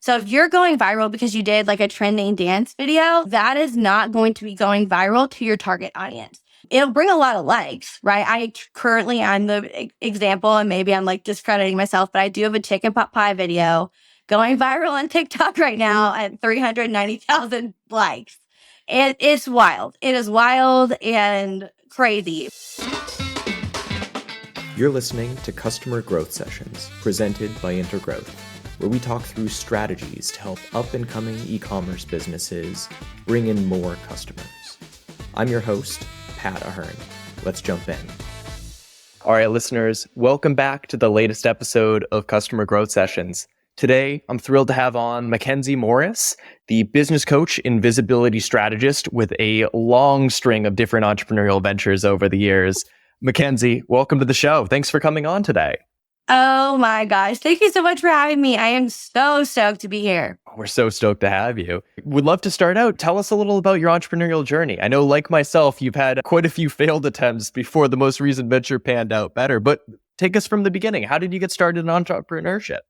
So if you're going viral because you did like a trending dance video, that is not going to be going viral to your target audience. It'll bring a lot of likes, right? I'm the example, and maybe I'm like discrediting myself, but I do have a chicken pot pie video going viral on TikTok right now at 390,000 likes. It's wild. It is wild and crazy. You're listening to Customer Growth Sessions, presented by Intergrowth, where we talk through strategies to help up-and-coming e-commerce businesses bring in more customers. I'm your host, Pat Ahern. Let's jump in. All right, listeners, welcome back to the latest episode of Customer Growth Sessions. Today, I'm thrilled to have on MacKenzie Morris, the business coach and visibility strategist with a long string of different entrepreneurial ventures over the years. MacKenzie, welcome to the show. Thanks for coming on today. Oh my gosh. Thank you so much for having me. I am so stoked to be here. We're so stoked to have you. Would love to start out. Tell us a little about your entrepreneurial journey. I know, like myself, you've had quite a few failed attempts before the most recent venture panned out better, but take us from the beginning. How did you get started in entrepreneurship?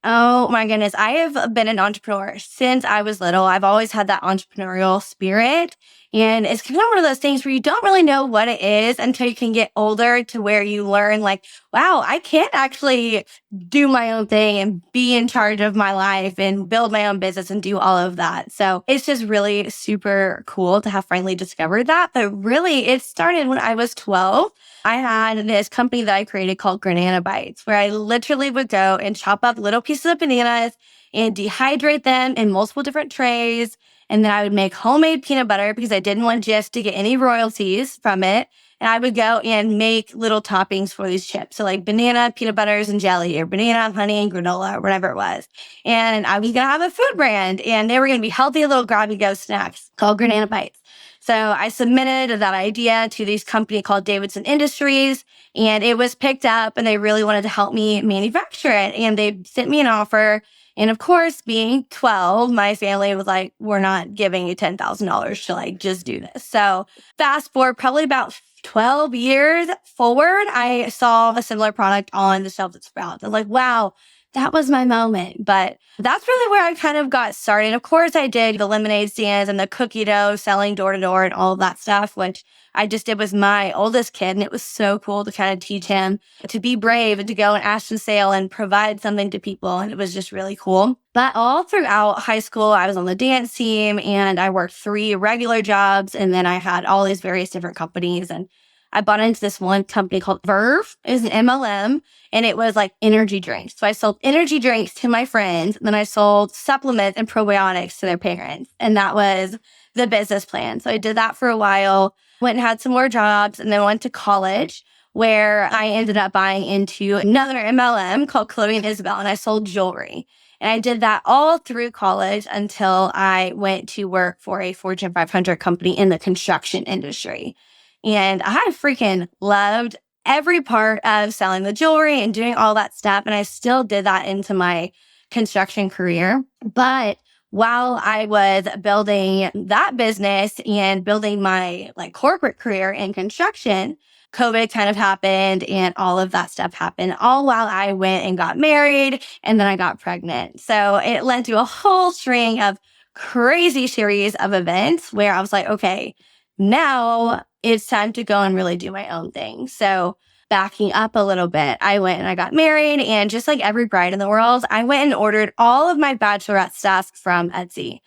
Oh my goodness. I have been an entrepreneur since I was little. I've always had that entrepreneurial spirit. And it's kind of one of those things where you don't really know what it is until you can get older, to where you learn like, wow, I can actually do my own thing and be in charge of my life and build my own business and do all of that. So it's just really super cool to have finally discovered that. But really, it started when I was 12. I had this company that I created called Banana Bites, where I literally would go and chop up little pieces of bananas and dehydrate them in multiple different trays. And then I would make homemade peanut butter because I didn't want Jif to get any royalties from it. And I would go and make little toppings for these chips. So like banana, peanut butters, and jelly, or banana, honey, and granola, or whatever it was. And I was going to have a food brand, and they were going to be healthy little grab-and-go snacks called Banana Bites. So I submitted that idea to this company called Davidson Industries, and it was picked up, and they really wanted to help me manufacture it. And they sent me an offer. And of course, being 12, my family was like, we're not giving you $10,000 to like just do this. So fast forward probably about 12 years forward, I saw a similar product on the shelves at Sprouts. I'm like, wow, that was my moment. But that's really where I kind of got started. Of course, I did the lemonade stands and the cookie dough selling door to door and all of that stuff, which I just did with my oldest kid. And it was so cool to kind of teach him to be brave and to go and ask and sale and provide something to people. And it was just really cool. But all throughout high school, I was on the dance team and I worked 3 regular jobs. And then I had all these various different companies. And I bought into this one company called Verve. It was an MLM, and it was like energy drinks. So I sold energy drinks to my friends. And then I sold supplements and probiotics to their parents. And that was the business plan. So I did that for a while, went and had some more jobs, and then went to college, where I ended up buying into another MLM called Chloe & Isabel, and I sold jewelry. And I did that all through college until I went to work for a Fortune 500 company in the construction industry. And I freaking loved every part of selling the jewelry and doing all that stuff. And I still did that into my construction career. But while I was building that business and building my like corporate career in construction, COVID kind of happened and all of that stuff happened, all while I went and got married and then I got pregnant. So it led to a whole string of crazy series of events where I was like, okay, now it's time to go and really do my own thing. So backing up a little bit, I went and I got married, and just like every bride in the world, I went and ordered all of my bachelorette stuff from Etsy.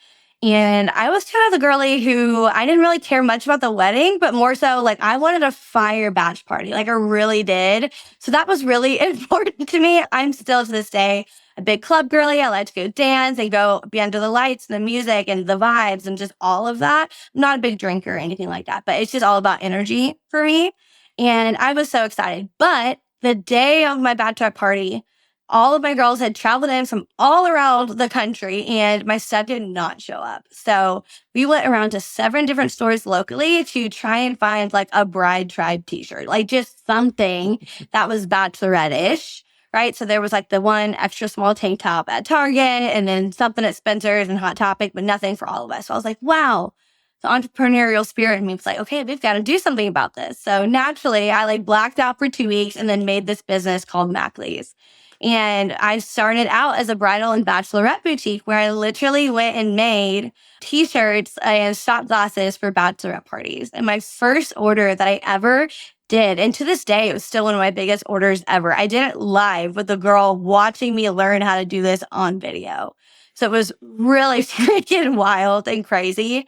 And I was kind of the girly who I didn't really care much about the wedding, but more so like I wanted a fire batch party. Like I really did. So that was really important to me. I'm still to this day a big club girly. I like to go dance and go be under the lights and the music and the vibes and just all of that. I'm not a big drinker or anything like that, but it's just all about energy for me. And I was so excited. But the day of my bachelorette party, all of my girls had traveled in from all around the country, and my stuff did not show up. So we went around to 7 different stores locally to try and find like a bride tribe t-shirt, like just something that was bachelorette-ish, right? So there was like the one extra small tank top at Target, and then something at Spencer's and Hot Topic, but nothing for all of us. So I was like, wow. The entrepreneurial spirit in me was like, okay, we've got to do something about this. So naturally, I like blacked out for 2 weeks and then made this business called MacLee's. And I started out as a bridal and bachelorette boutique where I literally went and made t-shirts and shot glasses for bachelorette parties. And my first order that I ever did, and to this day, it was still one of my biggest orders ever. I did it live with a girl watching me learn how to do this on video. So it was really freaking wild and crazy.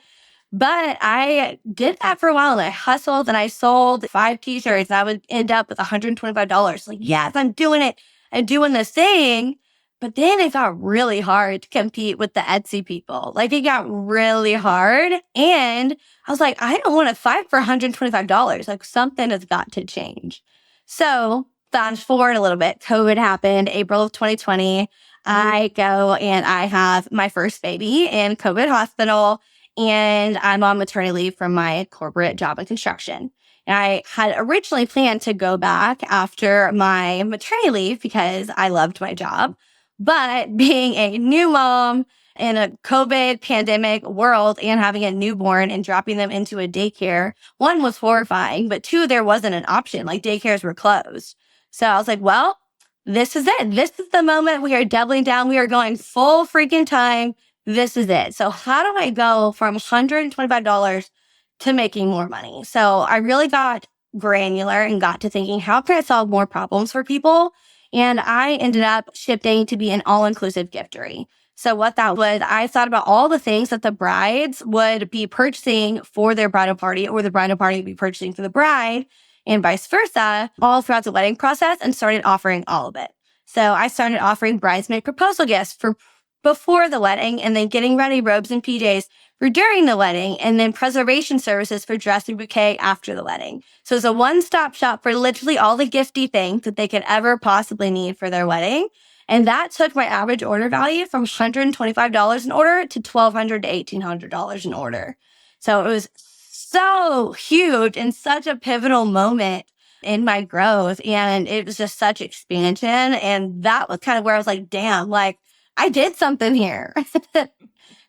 But I did that for a while and I hustled and I sold 5 t-shirts and I would end up with $125. Like, yes, I'm doing it. I'm doing this thing. But then it got really hard to compete with the Etsy people. Like it got really hard. And I was like, I don't want to fight for $125. Like something has got to change. So fast forward a little bit, COVID happened, April of 2020. I go and I have my first baby in COVID hospital. And I'm on maternity leave from my corporate job in construction. And I had originally planned to go back after my maternity leave because I loved my job. But being a new mom in a COVID pandemic world and having a newborn and dropping them into a daycare, one was horrifying, but two, there wasn't an option. Like daycares were closed. So I was like, well, this is it. This is the moment we are doubling down. We are going full freaking time. This is it. So how do I go from $125 to making more money? So I really got granular and got to thinking, how can I solve more problems for people? And I ended up shifting to be an all-inclusive giftery. So what that was, I thought about all the things that the brides would be purchasing for their bridal party or the bridal party would be purchasing for the bride and vice versa, all throughout the wedding process and started offering all of it. So I started offering bridesmaid proposal gifts for before the wedding and then getting ready robes and PJs for during the wedding and then preservation services for dress and bouquet after the wedding. So it's a one-stop shop for literally all the gifty things that they could ever possibly need for their wedding. And that took my average order value from $125 an order to $1,200 to $1,800 an order. So it was so huge and such a pivotal moment in my growth. And it was just such expansion. And that was kind of where I was like, damn, like, I did something here.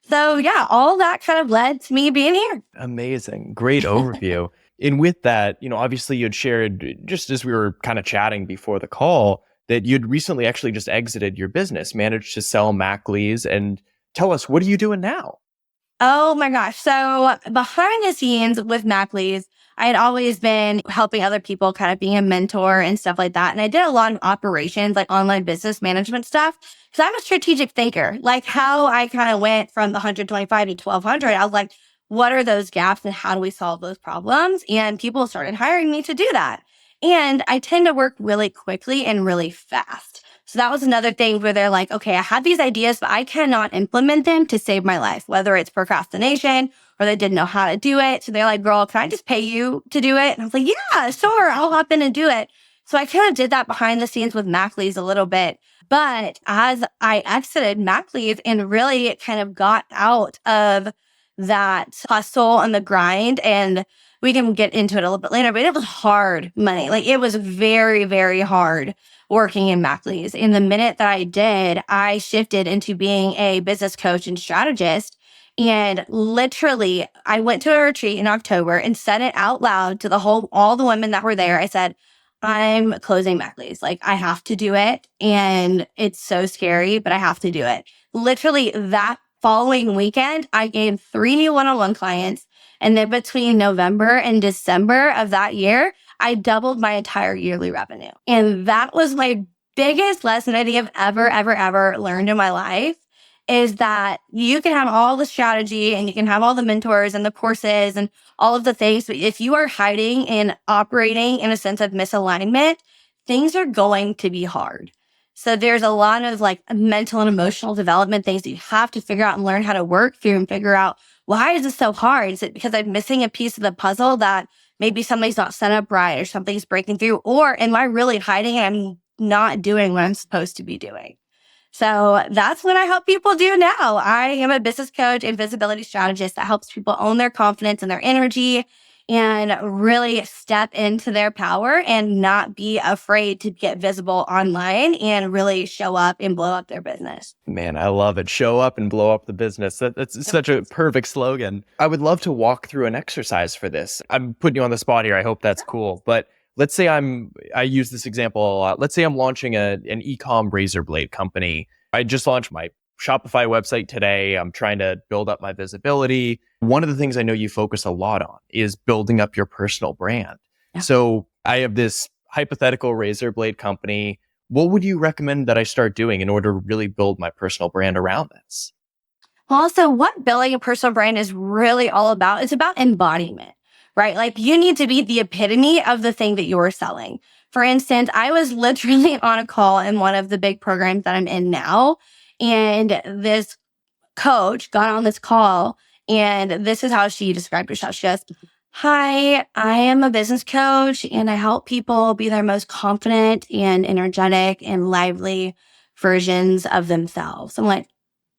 So yeah, all that kind of led to me being here. Amazing. Great overview. And with that, obviously you'd shared just as we were kind of chatting before the call that you'd recently actually just exited your business, managed to sell MacKenzie. And tell us, what are you doing now? Oh my gosh. So behind the scenes with MacKenzie, I had always been helping other people, kind of being a mentor and stuff like that. And I did a lot of operations, like online business management stuff. Because I'm a strategic thinker. Like how I kind of went from the 125 to 1200, I was like, what are those gaps and how do we solve those problems? And people started hiring me to do that. And I tend to work really quickly and really fast. So that was another thing where they're like, okay, I have these ideas, but I cannot implement them to save my life, whether it's procrastination or they didn't know how to do it. So they're like, girl, can I just pay you to do it? And I was like, yeah, sure, I'll hop in and do it. So I kind of did that behind the scenes with MacKenzie a little bit. But as I exited MacKenzie and really kind of got out of that hustle and the grind, and we can get into it a little bit later, but it was hard money. Like it was very, very hard working in MacKenzie. And the minute that I did, I shifted into being a business coach and strategist. And literally, I went to a retreat in October and said it out loud to all the women that were there. I said, I'm closing MacKenzie. Like, I have to do it. And it's so scary, but I have to do it. Literally, that following weekend, I gained 3 new one-on-one clients. And then between November and December of that year, I doubled my entire yearly revenue. And that was my biggest lesson I think I've ever learned in my life, is that you can have all the strategy and you can have all the mentors and the courses and all of the things. But if you are hiding and operating in a sense of misalignment, things are going to be hard. So there's a lot of like mental and emotional development things that you have to figure out and learn how to work through and figure out, why is this so hard? Is it because I'm missing a piece of the puzzle that maybe something's not set up right or something's breaking through? Or am I really hiding and I'm not doing what I'm supposed to be doing? So that's what I help people do now. I am a business coach and visibility strategist that helps people own their confidence and their energy and really step into their power and not be afraid to get visible online and really show up and blow up their business. Man, I love it. Show up and blow up the business. That's such a perfect slogan. I would love to walk through an exercise for this. I'm putting you on the spot here. I hope that's cool. But let's say I use this example a lot. Let's say I'm launching an e-com razor blade company. I just launched my Shopify website today. I'm trying to build up my visibility. One of the things I know you focus a lot on is building up your personal brand. Yeah. So I have this hypothetical razor blade company. What would you recommend that I start doing in order to really build my personal brand around this? Also, what building a personal brand is really all about, it's about embodiment, right? Like you need to be the epitome of the thing that you're selling. For instance, I was literally on a call in one of the big programs that I'm in now, and this coach got on this call, and this is how she described herself. She goes, "Hi, I am a business coach and I help people be their most confident and energetic and lively versions of themselves." I'm like,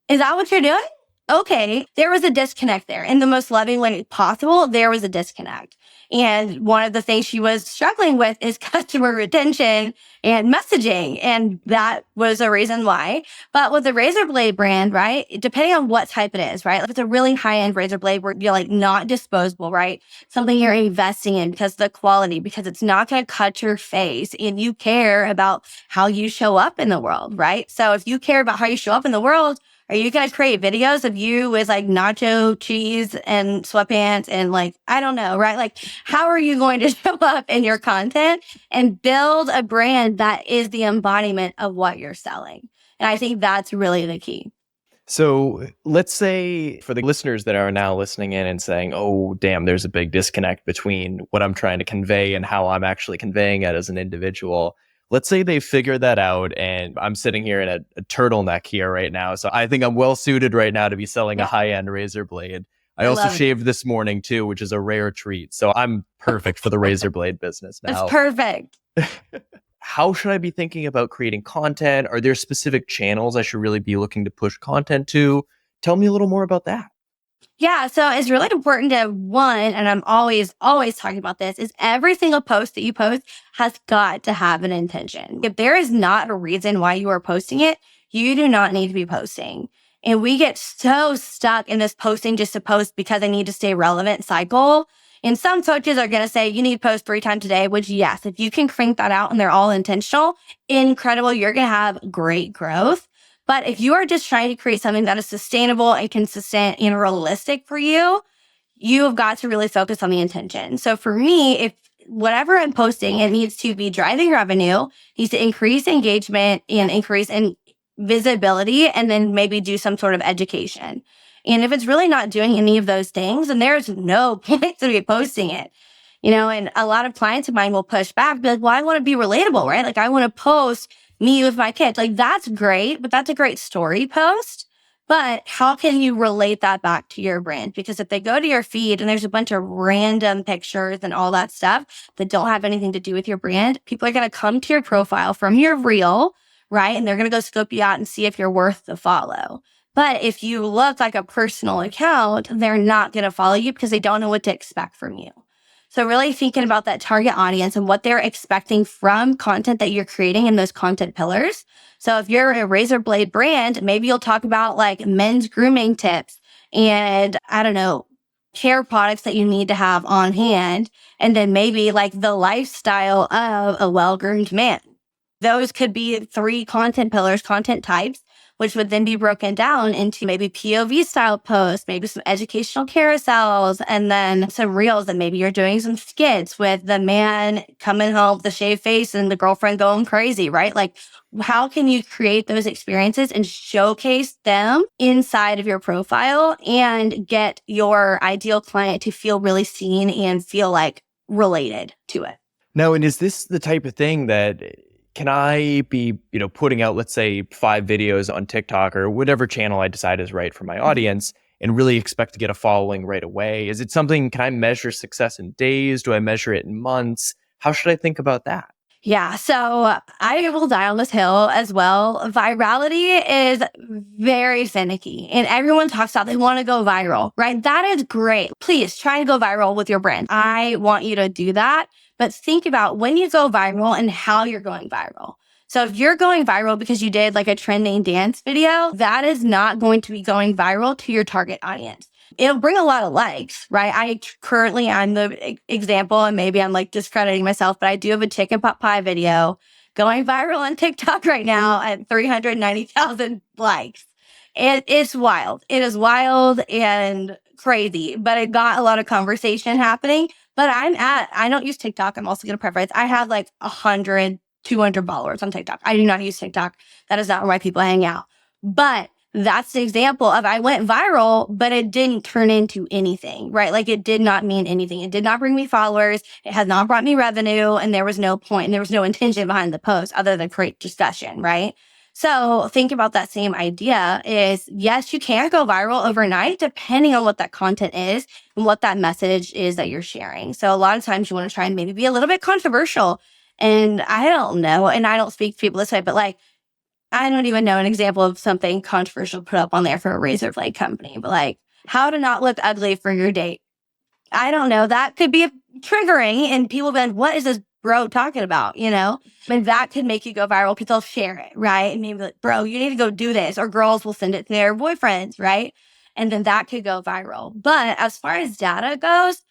is that what you're doing? Okay. There was a disconnect there. In the most loving way possible, there was a disconnect. And one of the things she was struggling with is customer retention and messaging. And that was a reason why. But with the razor blade brand, right, depending on what type it is, right? If it's a really high-end razor blade where you're like not disposable, right? Something you're investing in because of the quality, because it's not going to cut your face and you care about how you show up in the world, right? So if you care about how you show up in the world, are you going to create videos of you with like nacho cheese and sweatpants and like, I don't know, right? Like, how are you going to show up in your content and build a brand that is the embodiment of what you're selling? And I think that's really the key. So let's say for the listeners that are now listening in and saying, oh, damn, there's a big disconnect between what I'm trying to convey and how I'm actually conveying it as an individual. Let's say they figure that out, and I'm sitting here in a turtleneck here right now. So I think I'm well suited right now to be selling a high-end razor blade. I also shaved this morning too, which is a rare treat. So I'm perfect for the razor blade business now. It's perfect. How should I be thinking about creating content? Are there specific channels I should really be looking to push content to? Tell me a little more about that. Yeah, so it's really important to one, and I'm always talking about this, is every single post that you post has got to have an intention. If there is not a reason why you are posting it, you do not need to be posting. And we get so stuck in this posting just to post because I need to stay relevant cycle. And some coaches are going to say you need to post 3 times a day, which yes, if you can crank that out and they're all intentional, incredible, you're going to have great growth. But if you are just trying to create something that is sustainable and consistent and realistic for you, you have got to really focus on the intention. So for me, if whatever I'm posting, it needs to be driving revenue, needs to increase engagement and increase in visibility, and then maybe do some sort of education. And if it's really not doing any of those things, then there's no point to be posting it. You know, and a lot of clients of mine will push back, be like, well, I want to be relatable, right? Like I want to post me with my kids. Like that's great, but that's a great story post. But how can you relate that back to your brand? Because if they go to your feed and there's a bunch of random pictures and all that stuff that don't have anything to do with your brand, people are going to come to your profile from your reel, right? And they're going to go scope you out and see if you're worth the follow. But if you look like a personal account, they're not going to follow you because they don't know what to expect from you. So really thinking about that target audience and what they're expecting from content that you're creating in those content pillars. So if you're a razor blade brand, maybe you'll talk about like men's grooming tips and I don't know, care products that you need to have on hand. And then maybe like the lifestyle of a well-groomed man. Those could be 3 content pillars, content types, which would then be broken down into maybe POV style posts, maybe some educational carousels, and then some reels. And maybe you're doing some skits with the man coming home with the shaved face and the girlfriend going crazy, right? Like, how can you create those experiences and showcase them inside of your profile and get your ideal client to feel really seen and feel like related to it? Now, and is this the type of thing that can I be, putting out, let's say 5 videos on TikTok or whatever channel I decide is right for my audience and really expect to get a following right away? Is it something, can I measure success in days? Do I measure it in months? How should I think about that? Yeah, so I will die on this hill as well. Virality is very finicky and everyone talks about they want to go viral, right? That is great. Please try to go viral with your brand. I want you to do that. But think about when you go viral and how you're going viral. So if you're going viral because you did like a trending dance video, that is not going to be going viral to your target audience. It'll bring a lot of likes, right? Currently, I'm the example, and maybe I'm like discrediting myself, but I do have a chicken pot pie video going viral on TikTok right now at 390,000 likes. It's wild. It is wild and crazy, but it got a lot of conversation happening. But I don't use TikTok. I'm also going to preface. I have like 100, 200 followers on TikTok. I do not use TikTok. That is not where my people hang out. But that's the example of I went viral, but it didn't turn into anything, right? Like it did not mean anything. It did not bring me followers. It has not brought me revenue. And there was no point and there was no intention behind the post other than create discussion, right? So think about that same idea is yes, you can go viral overnight depending on what that content is and what that message is that you're sharing. So a lot of times you want to try and maybe be a little bit controversial. And I don't know, and I don't speak to people this way, but like, I don't even know an example of something controversial put up on there for a razor blade company, but like how to not look ugly for your date. I don't know. That could be triggering and people be like, what is this bro talking about? You know, and that could make you go viral because they'll share it, right? And maybe like, bro, you need to go do this, or girls will send it to their boyfriends, right? And then that could go viral. But as far as data goes,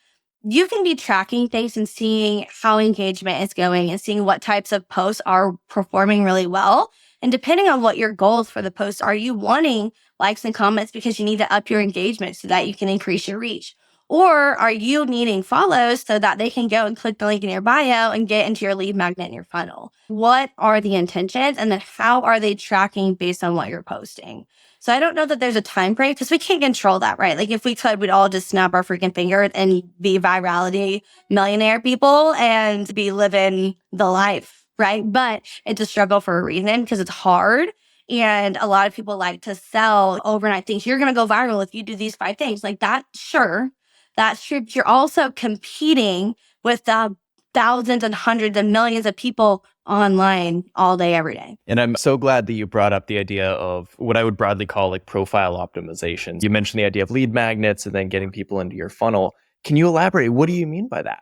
you can be tracking things and seeing how engagement is going and seeing what types of posts are performing really well. And depending on what your goals for the post are, you wanting likes and comments because you need to up your engagement so that you can increase your reach? Or are you needing follows so that they can go and click the link in your bio and get into your lead magnet in your funnel? What are the intentions? And then how are they tracking based on what you're posting? So I don't know that there's a time frame because we can't control that, right? Like if we could, we'd all just snap our freaking fingers and be virality millionaire people and be living the life, right? But it's a struggle for a reason because it's hard. And a lot of people like to sell overnight things. You're going to go viral if you do these 5 things. Like that, sure. That's true. But you're also competing with the thousands and hundreds and millions of people online all day, every day. And I'm so glad that you brought up the idea of what I would broadly call like profile optimization. You mentioned the idea of lead magnets and then getting people into your funnel. Can you elaborate? What do you mean by that?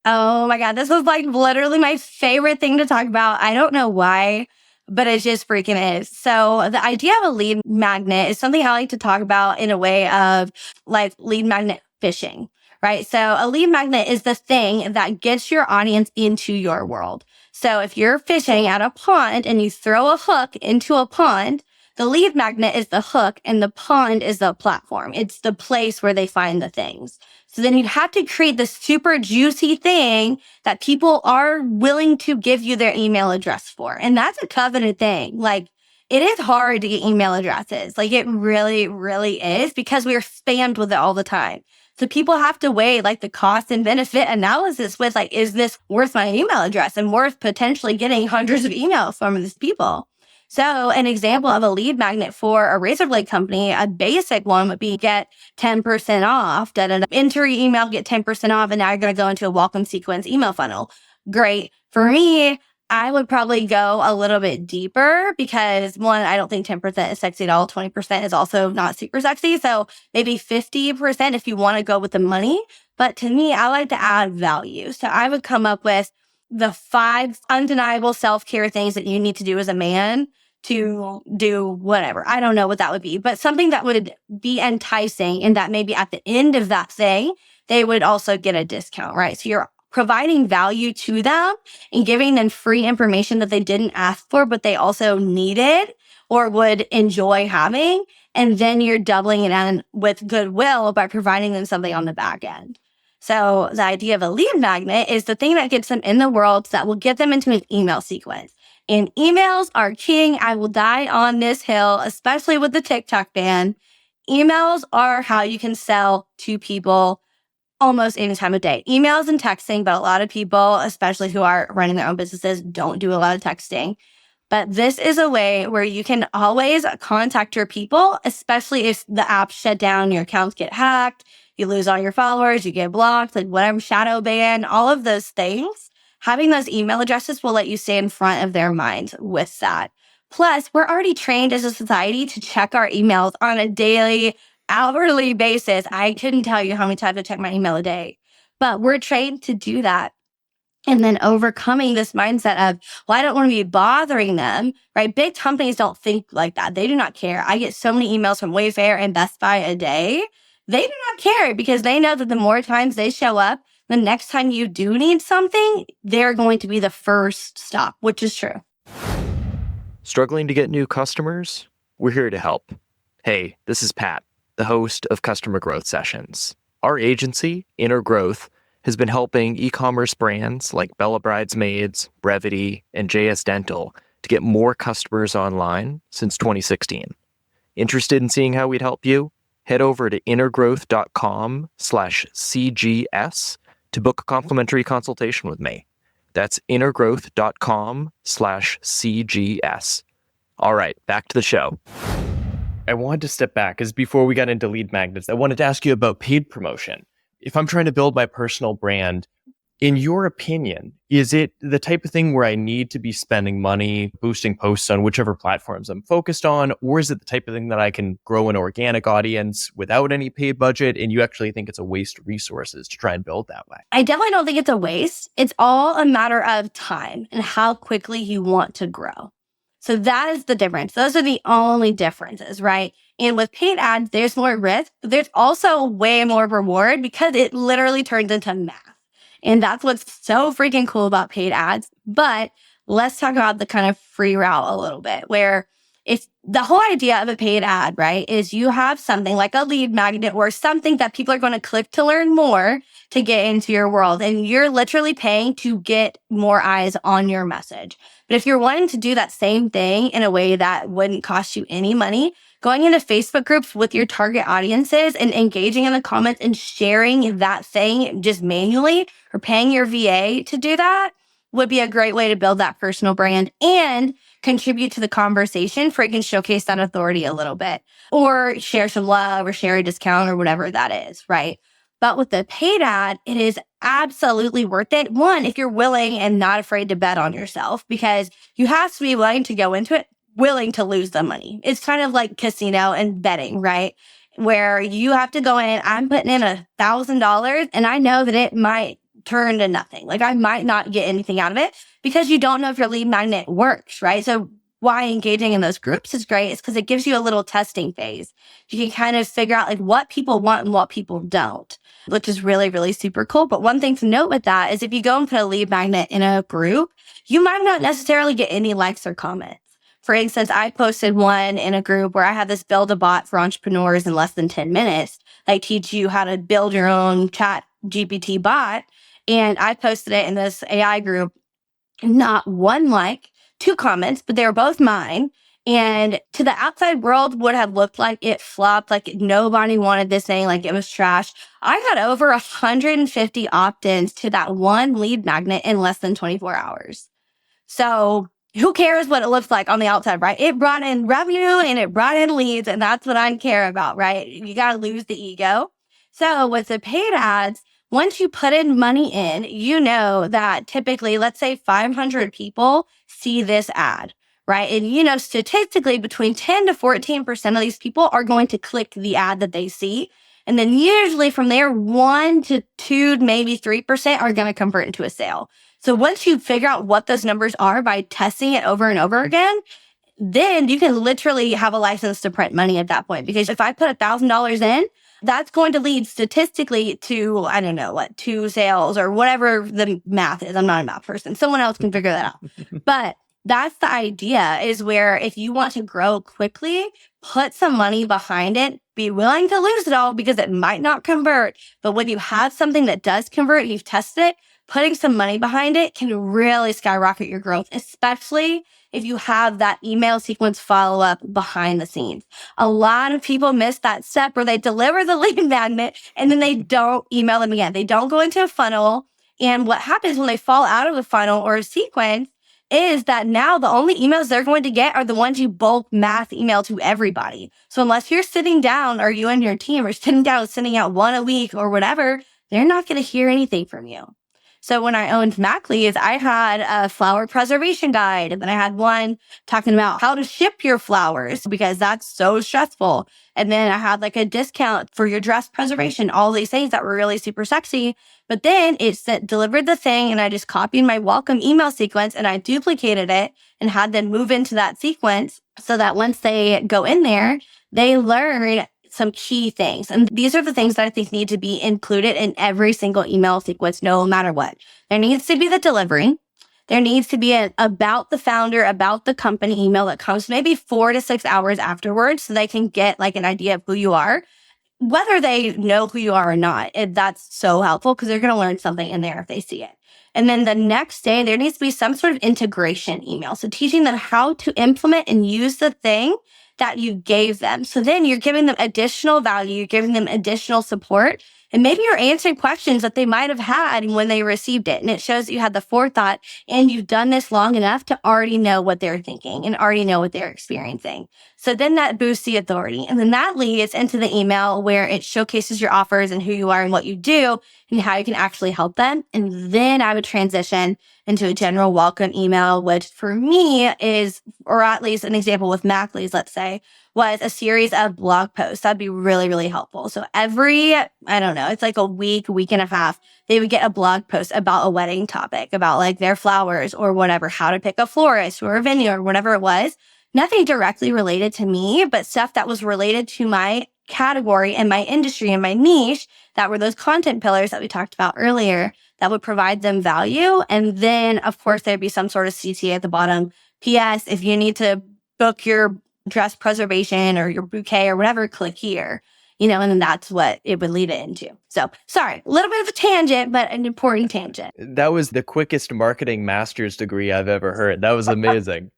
Oh my God. This was like literally my favorite thing to talk about. I don't know why, but it just freaking is. So the idea of a lead magnet is something I like to talk about in a way of like lead magnet fishing, right? So a lead magnet is the thing that gets your audience into your world. So if you're fishing at a pond and you throw a hook into a pond, the lead magnet is the hook and the pond is the platform. It's the place where they find the things. So then you'd have to create the super juicy thing that people are willing to give you their email address for. And that's a coveted thing. Like it is hard to get email addresses. Like it really, really is because we are spammed with it all the time. So people have to weigh like the cost and benefit analysis with like, is this worth my email address and worth potentially getting hundreds of emails from these people? So an example of a lead magnet for a razor blade company, a basic one would be get 10% off. Enter your email, get 10% off, and now you're going to go into a welcome sequence email funnel. Great. For me, I would probably go a little bit deeper because one, I don't think 10% is sexy at all. 20% is also not super sexy. So maybe 50% if you want to go with the money. But to me, I like to add value. So I would come up with the 5 undeniable self-care things that you need to do as a man to do whatever. I don't know what that would be, but something that would be enticing and that maybe at the end of that thing, they would also get a discount, right? So you're providing value to them and giving them free information that they didn't ask for, but they also needed or would enjoy having. And then you're doubling it in with goodwill by providing them something on the back end. So the idea of a lead magnet is the thing that gets them in the world that will get them into an email sequence. And emails are king. I will die on this hill, especially with the TikTok ban. Emails are how you can sell to people almost any time of day. Emails and texting, but a lot of people, especially who are running their own businesses, don't do a lot of texting. But this is a way where you can always contact your people, especially if the apps shut down, your accounts get hacked, you lose all your followers, you get blocked, like whatever, shadow ban, all of those things. Having those email addresses will let you stay in front of their minds with that. Plus, we're already trained as a society to check our emails on a daily, hourly basis. I couldn't tell you how many times I check my email a day, but we're trained to do that. And then overcoming this mindset of, well, I don't want to be bothering them, right? Big companies don't think like that. They do not care. I get so many emails from Wayfair and Best Buy a day. they do not care because they know that the more times they show up, the next time you do need something, they're going to be the first stop, which is true. Struggling to get new customers? We're here to help. Hey, this is Pat, the host of Customer Growth Sessions. Our agency, Intergrowth, has been helping e-commerce brands like Bella Bridesmaids, Brevity, and JS Dental to get more customers online since 2016. Interested in seeing how we'd help you? Head over to intergrowth.com/CGS to book a complimentary consultation with me. That's intergrowth.com/CGS. All right, back to the show. I wanted to step back because before we got into lead magnets, I wanted to ask you about paid promotion. If I'm trying to build my personal brand, in your opinion, is it the type of thing where I need to be spending money boosting posts on whichever platforms I'm focused on? Or is it the type of thing that I can grow an organic audience without any paid budget? And you actually think it's a waste of resources to try and build that way? I definitely don't think it's a waste. It's all a matter of time and how quickly you want to grow. So that is the difference. Those are the only differences, right? And with paid ads, there's more risk. There's also way more reward because it literally turns into math. And that's what's so freaking cool about paid ads. But let's talk about the kind of free route a little bit, where it's the whole idea of a paid ad, right, is you have something like a lead magnet or something that people are going to click to learn more to get into your world. And you're literally paying to get more eyes on your message. But if you're wanting to do that same thing in a way that wouldn't cost you any money, going into Facebook groups with your target audiences and engaging in the comments and sharing that thing just manually or paying your VA to do that would be a great way to build that personal brand and contribute to the conversation for it can showcase that authority a little bit or share some love or share a discount or whatever that is, right? But with the paid ad, it is absolutely worth it. One, if you're willing and not afraid to bet on yourself, because you have to be willing to go into it, willing to lose the money. It's kind of like casino and betting, right? Where you have to go in, I'm putting in $1,000 and I know that it might turn to nothing. Like I might not get anything out of it because you don't know if your lead magnet works, right? So why engaging in those groups is great is because it gives you a little testing phase. You can kind of figure out like what people want and what people don't, which is really, really super cool. But one thing to note with that is if you go and put a lead magnet in a group, you might not necessarily get any likes or comments. For instance, I posted one in a group where I have this build a bot for entrepreneurs in less than 10 minutes. I teach you how to build your own chat GPT bot. And I posted it in this AI group, not one like, 2 comments, but they were both mine. And to the outside world would have looked like it flopped, like nobody wanted this thing, like it was trash. I got over 150 opt-ins to that one lead magnet in less than 24 hours. So who cares what it looks like on the outside, right? It brought in revenue and it brought in leads, and that's what I care about, right? You got to lose the ego. So with the paid ads, once you put in money in, you know that typically, let's say 500 people see this ad, right? And you know, statistically between 10 to 14% of these people are going to click the ad that they see. And then usually from there, 1 to 2, maybe 3% are going to convert into a sale. So once you figure out what those numbers are by testing it over and over again, then you can literally have a license to print money at that point. Because if I put $1,000 in, that's going to lead statistically to, I don't know what, 2 sales or whatever the math is. I'm not a math person. Someone else can figure that out. But that's the idea, is where if you want to grow quickly, put some money behind it, be willing to lose it all because it might not convert. But when you have something that does convert, you've tested it, putting some money behind it can really skyrocket your growth, especially if you have that email sequence follow-up behind the scenes. A lot of people miss that step where they deliver the lead magnet and then they don't email them again. They don't go into a funnel. And what happens when they fall out of a funnel or a sequence is that now the only emails they're going to get are the ones you bulk mass email to everybody. So unless you're sitting down, or you and your team are sitting down, sending out 1 a week or whatever, they're not going to hear anything from you. So when I owned MacLeaves, I had a flower preservation guide. And then I had one talking about how to ship your flowers because that's so stressful. And then I had like a discount for your dress preservation, all these things that were really super sexy. But then it delivered the thing and I just copied my welcome email sequence and I duplicated it and had them move into that sequence so that once they go in there, they learn some key things. And these are the things that I think need to be included in every single email sequence, no matter what. There needs to be the delivery. There needs to be an about the founder, about the company email that comes maybe 4 to 6 hours afterwards so they can get like an idea of who you are, whether they know who you are or not. That's so helpful because they're going to learn something in there if they see it. And then the next day, there needs to be some sort of integration email. So teaching them how to implement and use the thing that you gave them. So then you're giving them additional value, you're giving them additional support, and maybe you're answering questions that they might have had when they received it. And it shows that you had the forethought and you've done this long enough to already know what they're thinking and already know what they're experiencing. So then that boosts the authority. And then that leads into the email where it showcases your offers and who you are and what you do and how you can actually help them. And then I would transition into a general welcome email, which for me is, or at least an example with MacLees, let's say, was a series of blog posts. That'd be really, really helpful. So every, I don't know, it's like a week and a half, they would get a blog post about a wedding topic, about like their flowers or whatever, how to pick a florist or a venue or whatever it was. Nothing directly related to me, but stuff that was related to my category and my industry and my niche. That were those content pillars that we talked about earlier that would provide them value. And then, of course, there'd be some sort of CTA at the bottom. P.S. If you need to book your dress preservation or your bouquet or whatever, click here. And then that's what it would lead it into. So, sorry, a little bit of a tangent, but an important tangent. That was the quickest marketing master's degree I've ever heard. That was amazing.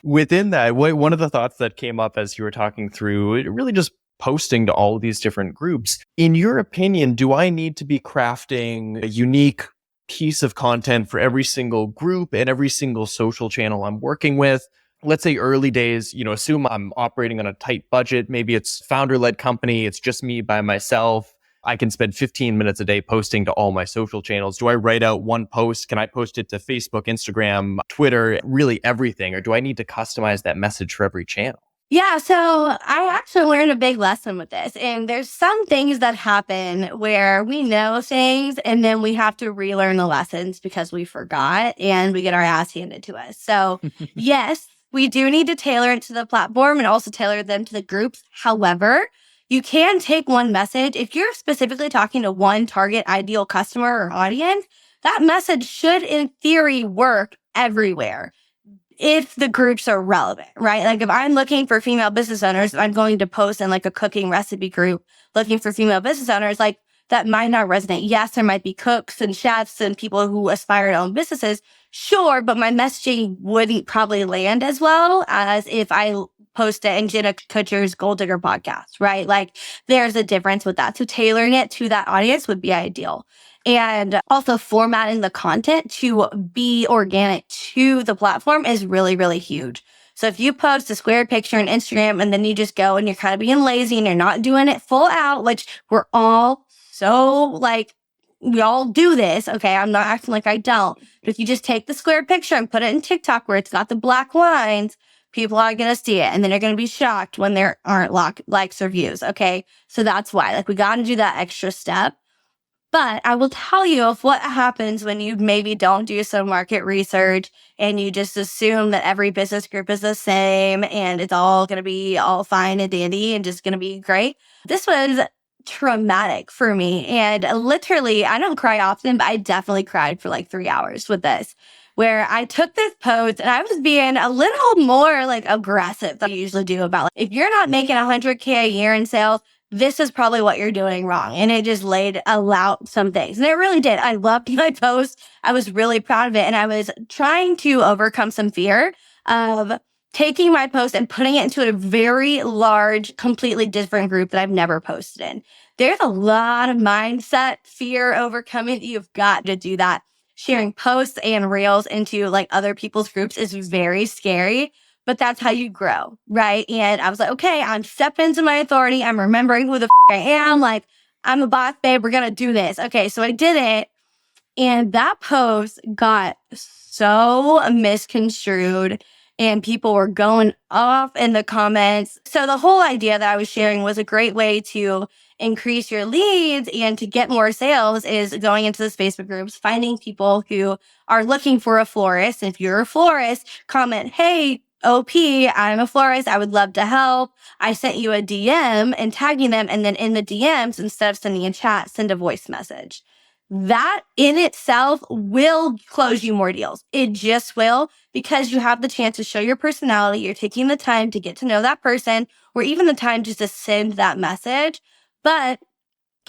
Within that, one of the thoughts that came up as you were talking through, really just posting to all of these different groups. In your opinion, do I need to be crafting a unique piece of content for every single group and every single social channel I'm working with? Let's say early days, assume I'm operating on a tight budget. Maybe it's founder-led company. It's just me by myself. I can spend 15 minutes a day posting to all my social channels. Do I write out one post? Can I post it to Facebook, Instagram, Twitter, really everything? Or do I need to customize that message for every channel? Yeah, so I actually learned a big lesson with this. And there's some things that happen where we know things and then we have to relearn the lessons because we forgot and we get our ass handed to us. So yes, we do need to tailor it to the platform and also tailor them to the groups. However, you can take one message. If you're specifically talking to one target ideal customer or audience, that message should in theory work everywhere if the groups are relevant, right? Like if I'm looking for female business owners, I'm going to post in like a cooking recipe group looking for female business owners, like that might not resonate. Yes, there might be cooks and chefs and people who aspire to own businesses. Sure, but my messaging wouldn't probably land as well as if I post it in Jenna Kutcher's Gold Digger podcast, right? Like there's a difference with that. So tailoring it to that audience would be ideal. And also formatting the content to be organic to the platform is really, really huge. So if you post a square picture on Instagram and then you just go and you're kind of being lazy and you're not doing it full out, which we're all so like, we all do this. Okay. I'm not acting like I don't. But if you just take the square picture and put it in TikTok where it's got the black lines, people are going to see it and then they're going to be shocked when there aren't likes or views. Okay. So that's why, like, we got to do that extra step. But I will tell you of what happens when you maybe don't do some market research and you just assume that every business group is the same and it's all going to be all fine and dandy and just going to be great. This was traumatic for me. And literally, I don't cry often, but I definitely cried for like 3 hours with this, where I took this post and I was being a little more like aggressive than I usually do about like, if you're not making $100K a year in sales, this is probably what you're doing wrong. And it just laid out some things. And it really did. I loved my post. I was really proud of it. And I was trying to overcome some fear of taking my post and putting it into a very large, completely different group that I've never posted in. There's a lot of mindset, fear overcoming. You've got to do that. Sharing posts and reels into like other people's groups is very scary. But that's how you grow, right? And I was like, okay, I'm stepping into my authority. I'm remembering who the I am. Like, I'm a boss, babe. We're going to do this. Okay, so I did it. And that post got so misconstrued and people were going off in the comments. So the whole idea that I was sharing was a great way to increase your leads and to get more sales is going into those Facebook groups, finding people who are looking for a florist. If you're a florist, comment, hey, OP, I'm a florist. I would love to help. I sent you a DM and tagging them. And then in the DMs, instead of sending a chat, send a voice message. That in itself will close you more deals. It just will, because you have the chance to show your personality. You're taking the time to get to know that person, or even the time just to send that message. But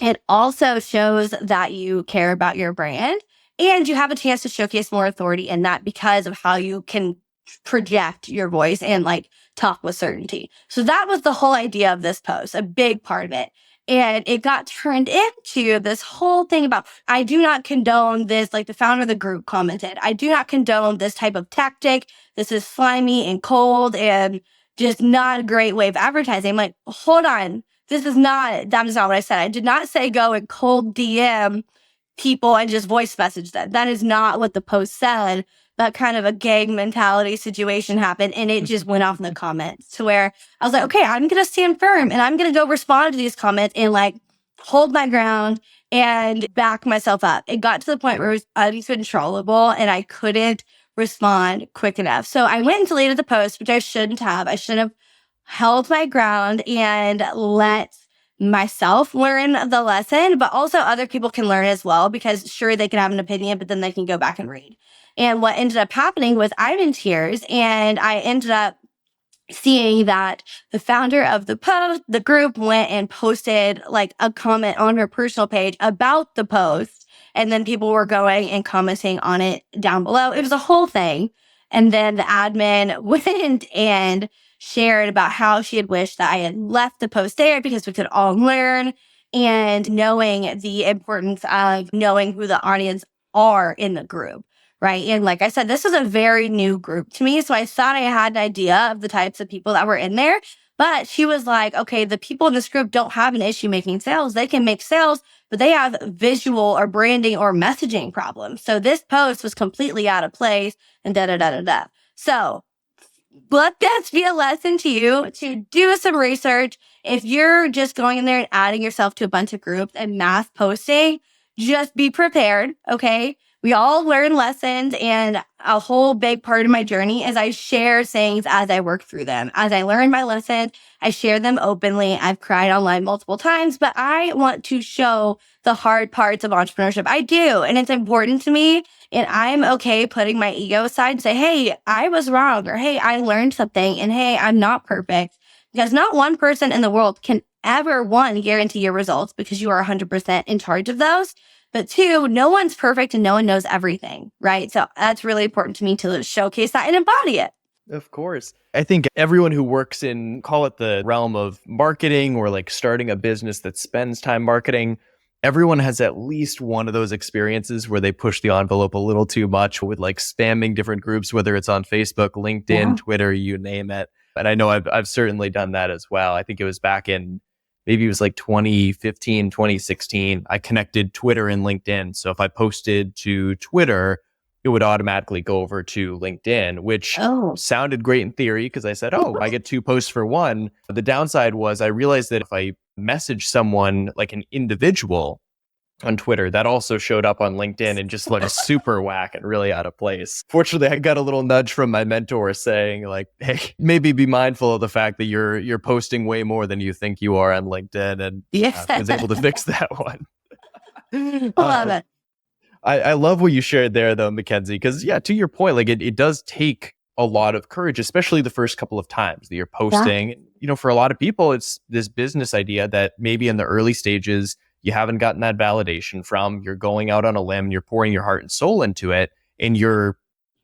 it also shows that you care about your brand, and you have a chance to showcase more authority in that because of how you can project your voice and like talk with certainty. So that was the whole idea of this post, a big part of it. And it got turned into this whole thing about, I do not condone this, like the founder of the group commented, I do not condone this type of tactic. This is slimy and cold and just not a great way of advertising. I'm like, hold on. That is not what I said. I did not say go and cold DM people and just voice message them. That is not what the post said. That kind of a gang mentality situation happened, and it just went off in the comments to where I was like, okay, I'm going to stand firm and I'm going to go respond to these comments and like hold my ground and back myself up. It got to the point where it was uncontrollable and I couldn't respond quick enough. So I went and deleted the post, which I shouldn't have. I should have held my ground and let myself learn the lesson, but also other people can learn as well, because sure, they can have an opinion, but then they can go back and read. And what ended up happening was I'm in tears, and I ended up seeing that the founder of the post, the group, went and posted like a comment on her personal page about the post. And then people were going and commenting on it down below. It was a whole thing. And then the admin went and shared about how she had wished that I had left the post there because we could all learn, and knowing the importance of knowing who the audience are in the group. Right. And like I said, this is a very new group to me. So I thought I had an idea of the types of people that were in there. But she was like, okay, the people in this group don't have an issue making sales. They can make sales, but they have visual or branding or messaging problems. So this post was completely out of place and da da da da da. So let that be a lesson to you to do some research. If you're just going in there and adding yourself to a bunch of groups and mass posting, just be prepared. Okay. We all learn lessons, and a whole big part of my journey is I share things as I work through them. As I learn my lessons, I share them openly. I've cried online multiple times, but I want to show the hard parts of entrepreneurship. I do, and it's important to me, and I'm okay putting my ego aside and say, hey, I was wrong, or hey, I learned something, and hey, I'm not perfect. Because not one person in the world can ever, one, guarantee your results because you are 100% in charge of those. But two, no one's perfect and no one knows everything, right? So that's really important to me to showcase that and embody it. Of course. I think everyone who works in, call it the realm of marketing or like starting a business that spends time marketing, everyone has at least one of those experiences where they push the envelope a little too much with like spamming different groups, whether it's on Facebook, LinkedIn, Twitter, you name it. And I know I've certainly done that as well. I think it was back in, maybe it was like 2015, 2016. I connected Twitter and LinkedIn. So if I posted to Twitter, it would automatically go over to LinkedIn, which sounded great in theory because I said, I get 2 posts for one. But the downside was I realized that if I message someone like an individual on Twitter, that also showed up on LinkedIn and just looked super whack and really out of place. Fortunately, I got a little nudge from my mentor saying like, hey, maybe be mindful of the fact that you're posting way more than you think you are on LinkedIn. And I was able to fix that one. I love it. I love what you shared there though, MacKenzie, because to your point, like it does take a lot of courage, especially the first couple of times that you're posting. Yeah. For a lot of people, it's this business idea that maybe in the early stages, you haven't gotten that validation from. You're going out on a limb, you're pouring your heart and soul into it, and you're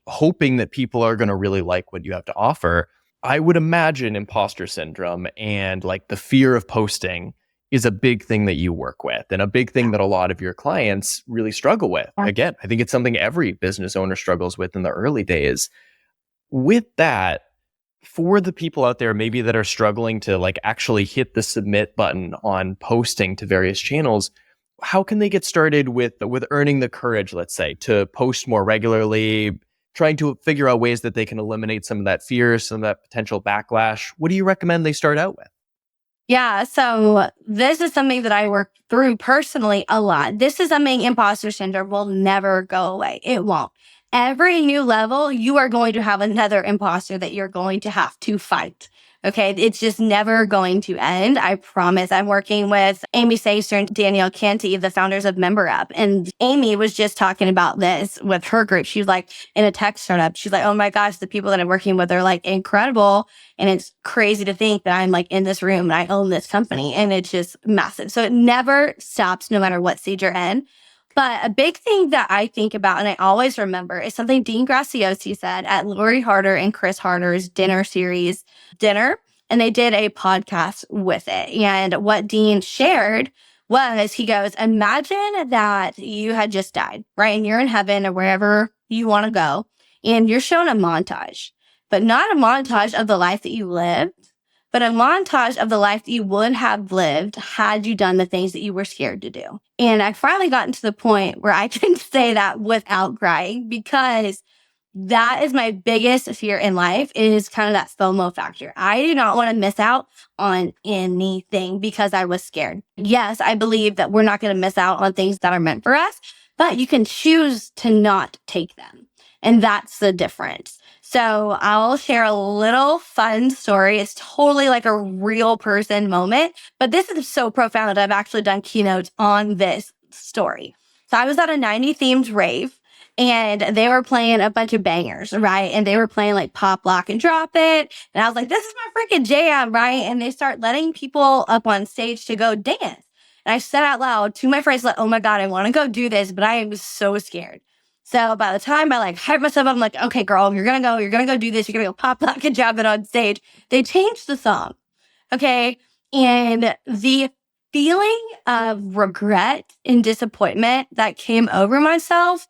hoping that people are going to really like what you have to offer. I would imagine imposter syndrome and like the fear of posting is a big thing that you work with and a big thing that a lot of your clients really struggle with. Again, I think it's something every business owner struggles with in the early days. With that, for the people out there maybe that are struggling to like actually hit the submit button on posting to various channels, how can they get started with earning the courage, let's say, to post more regularly, trying to figure out ways that they can eliminate some of that fear, some of that potential backlash? What do you recommend they start out with? Yeah, so this is something that I work through personally a lot. This is something imposter syndrome will never go away. It won't. every new level, you are going to have another imposter that you're going to have to fight. Okay. It's just never going to end. I promise. I'm working with Amy Sacer and Danielle Canty, the founders of MemberUp. And Amy was just talking about this with her group. She was like, in a tech startup, she's like, oh my gosh, the people that I'm working with are like incredible. And it's crazy to think that I'm like in this room and I own this company, and it's just massive. So it never stops no matter what stage you're in. But a big thing that I think about and I always remember is something Dean Graziosi said at Lori Harder and Chris Harder's dinner series, Dinner. And they did a podcast with it. And what Dean shared was, he goes, imagine that you had just died, right? And you're in heaven or wherever you want to go. And you're shown a montage, but not a montage of the life that you lived, but a montage of the life that you would have lived had you done the things that you were scared to do. And I finally gotten to the point where I can say that without crying, because that is my biggest fear in life, is kind of that FOMO factor. I do not want to miss out on anything because I was scared. Yes, I believe that we're not going to miss out on things that are meant for us, but you can choose to not take them. And that's the difference. So I'll share a little fun story. It's totally like a real person moment, but this is so profound that I've actually done keynotes on this story. So I was at a 90 themed rave, and they were playing a bunch of bangers, right? And they were playing like Pop, Lock, and Drop It. And I was like, this is my freaking jam, right? And they start letting people up on stage to go dance. And I said out loud to my friends, like, oh my God, I want to go do this, but I am so scared. So by the time I like hype myself up, I'm like, okay, girl, you're going to go do this. You're going to go Pop, Lock, and Drop It on stage. They changed the song. Okay. And the feeling of regret and disappointment that came over myself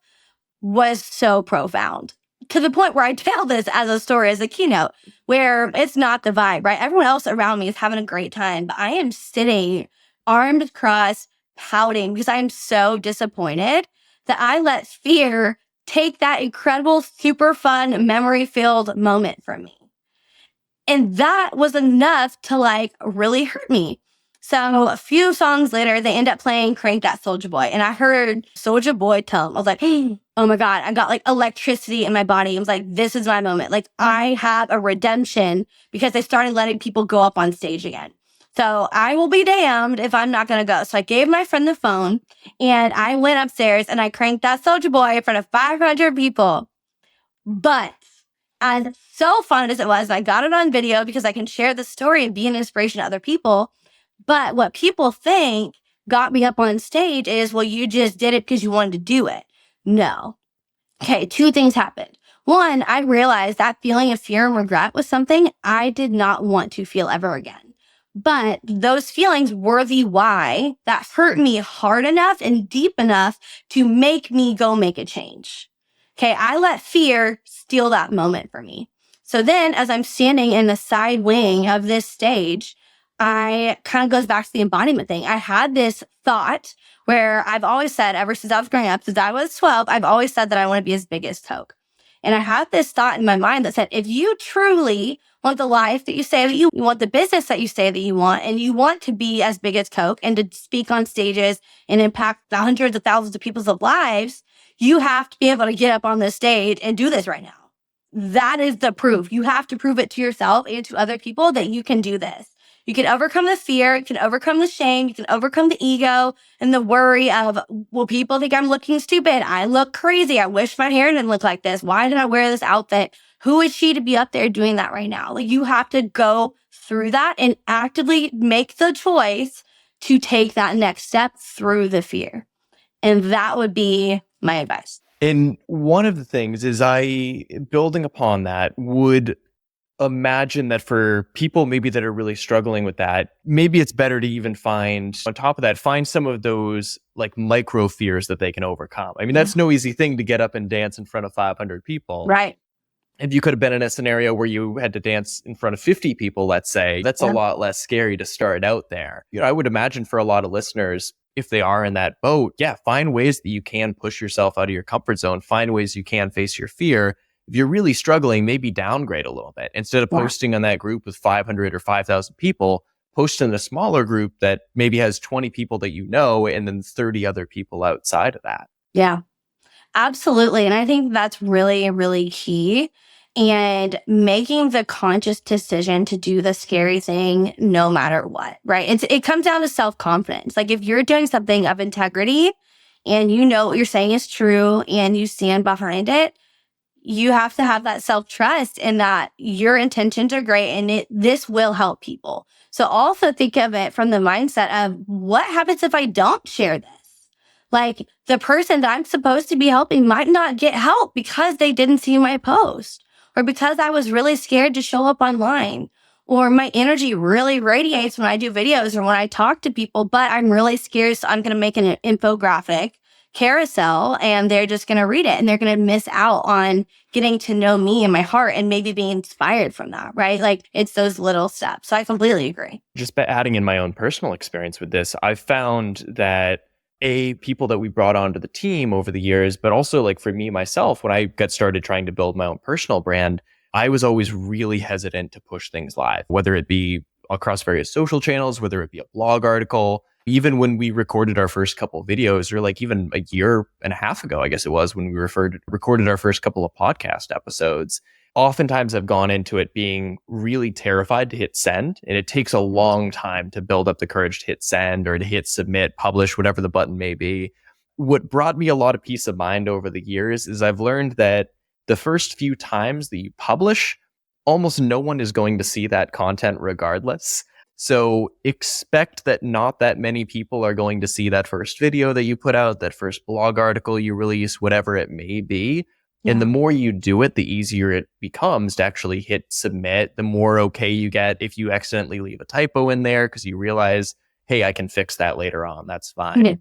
was so profound, to the point where I tell this as a story, as a keynote, where it's not the vibe, right? Everyone else around me is having a great time, but I am sitting arms crossed, pouting because I am so disappointed that I let fear take that incredible, super fun, memory filled moment from me. And that was enough to like really hurt me. So a few songs later, they end up playing Crank That Soulja Boy. And I heard Soulja Boy tell him, I was like, oh my God, I got like electricity in my body. I was like, this is my moment. Like I have a redemption, because they started letting people go up on stage again. So I will be damned if I'm not going to go. So I gave my friend the phone and I went upstairs and I cranked That Soulja Boy in front of 500 people. But as so fun as it was, I got it on video because I can share the story and be an inspiration to other people. But what people think got me up on stage is, well, you just did it because you wanted to do it. No. Okay, two things happened. One, I realized that feeling of fear and regret was something I did not want to feel ever again. But those feelings were the why that hurt me hard enough and deep enough to make me go make a change. Okay, I let fear steal that moment from me. So then as I'm standing in the side wing of this stage, I kind of goes back to the embodiment thing. I had this thought where I've always said, ever since I was growing up, since I was 12, I've always said that I want to be as big as Coke. And I had this thought in my mind that said, if you truly want the life that you say that you want, the business that you say that you want, and you want to be as big as Coke and to speak on stages and impact the hundreds of thousands of people's lives, you have to be able to get up on this stage and do this right now. That is the proof. You have to prove it to yourself and to other people that you can do this. You can overcome the fear, you can overcome the shame, you can overcome the ego and the worry of, well, people think I'm looking stupid. I look crazy. I wish my hair didn't look like this. Why did I wear this outfit? Who is she to be up there doing that right now? Like, you have to go through that and actively make the choice to take that next step through the fear. And that would be my advice. And one of the things is, I, building upon that, would imagine that for people maybe that are really struggling with that, maybe it's better to even find, on top of that, find some of those like micro fears that they can overcome. I mean, that's no easy thing to get up and dance in front of 500 people. Right. If you could have been in a scenario where you had to dance in front of 50 people, let's say, that's a lot less scary to start out there. You know, I would imagine for a lot of listeners, if they are in that boat, find ways that you can push yourself out of your comfort zone, find ways you can face your fear. If you're really struggling, maybe downgrade a little bit. Instead of posting on that group with 500 or 5,000 people, post in a smaller group that maybe has 20 people that you know, and then 30 other people outside of that. Yeah. Absolutely. And I think that's really, really key. And making the conscious decision to do the scary thing no matter what, right? It comes down to self-confidence. Like if you're doing something of integrity and you know what you're saying is true and you stand behind it, you have to have that self-trust in that your intentions are great and this will help people. So also think of it from the mindset of what happens if I don't share this? Like the person that I'm supposed to be helping might not get help because they didn't see my post or because I was really scared to show up online or my energy really radiates when I do videos or when I talk to people, but I'm really scared. So I'm going to make an infographic carousel and they're just going to read it and they're going to miss out on getting to know me and my heart and maybe being inspired from that, right? Like it's those little steps. So I completely agree. Just by adding in my own personal experience with this, I found that people that we brought onto the team over the years, but also like for me, myself, when I got started trying to build my own personal brand, I was always really hesitant to push things live, whether it be across various social channels, whether it be a blog article. Even when we recorded our first couple of videos, or like even a year and a half ago, I guess it was, when we recorded our first couple of podcast episodes, oftentimes I've gone into it being really terrified to hit send. And it takes a long time to build up the courage to hit send or to hit submit, publish, whatever the button may be. What brought me a lot of peace of mind over the years is I've learned that the first few times that you publish, almost no one is going to see that content regardless. So expect that not that many people are going to see that first video that you put out, that first blog article you release, whatever it may be. Yeah. And the more you do it, the easier it becomes to actually hit submit, the more okay you get if you accidentally leave a typo in there because you realize, hey, I can fix that later on. That's fine. Yeah.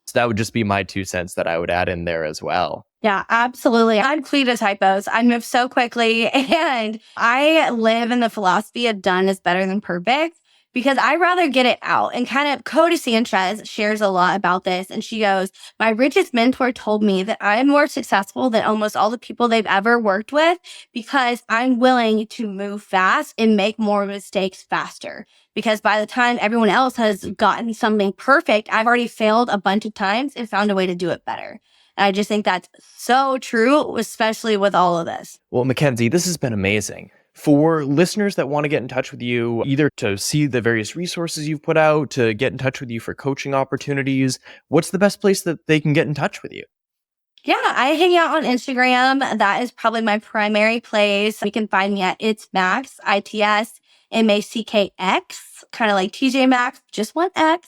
So that would just be my 2 cents that I would add in there as well. Yeah, absolutely. I'm clean to typos. I move so quickly and I live in the philosophy of done is better than perfect. Because I rather get it out. And kind of Cody Sanchez shares a lot about this. And she goes, my richest mentor told me that I am more successful than almost all the people they've ever worked with because I'm willing to move fast and make more mistakes faster. Because by the time everyone else has gotten something perfect, I've already failed a bunch of times and found a way to do it better. And I just think that's so true, especially with all of this. Well, MacKenzie, this has been amazing. For listeners that want to get in touch with you, either to see the various resources you've put out, to get in touch with you for coaching opportunities, what's the best place that they can get in touch with you? Yeah, I hang out on Instagram. That is probably my primary place. You can find me at It's Max, ITS MACKX, kind of like TJ Maxx, just one X.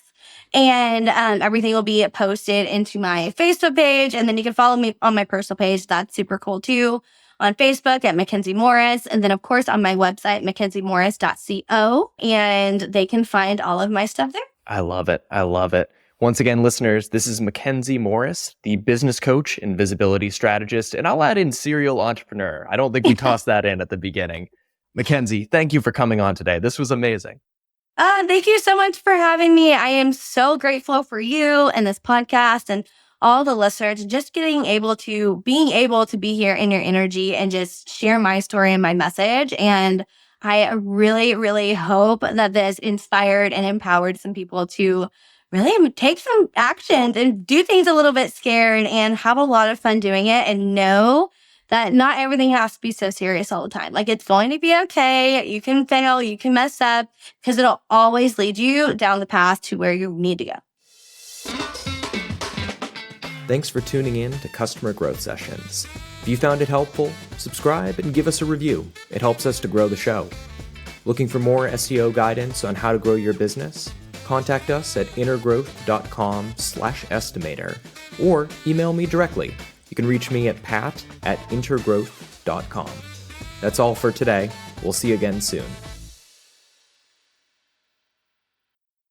And everything will be posted into my Facebook page. And then you can follow me on my personal page. That's super cool too. On Facebook at MacKenzie Morris. And then, of course, on my website, MacKenzieMorris.co. And they can find all of my stuff there. I love it. I love it. Once again, listeners, this is MacKenzie Morris, the business coach and visibility strategist. And I'll add in serial entrepreneur. I don't think we tossed that in at the beginning. MacKenzie, thank you for coming on today. This was amazing. Thank you so much for having me. I am so grateful for you and this podcast and all the listeners, just being able to be here in your energy and just share my story and my message. And I really, really hope that this inspired and empowered some people to really take some action and do things a little bit scared and have a lot of fun doing it and know that not everything has to be so serious all the time. Like it's going to be okay. You can fail, you can mess up because it'll always lead you down the path to where you need to go. Thanks for tuning in to Customer Growth Sessions. If you found it helpful, subscribe and give us a review. It helps us to grow the show. Looking for more SEO guidance on how to grow your business? Contact us at intergrowth.com/estimator or email me directly. You can reach me at pat@intergrowth.com. That's all for today. We'll see you again soon.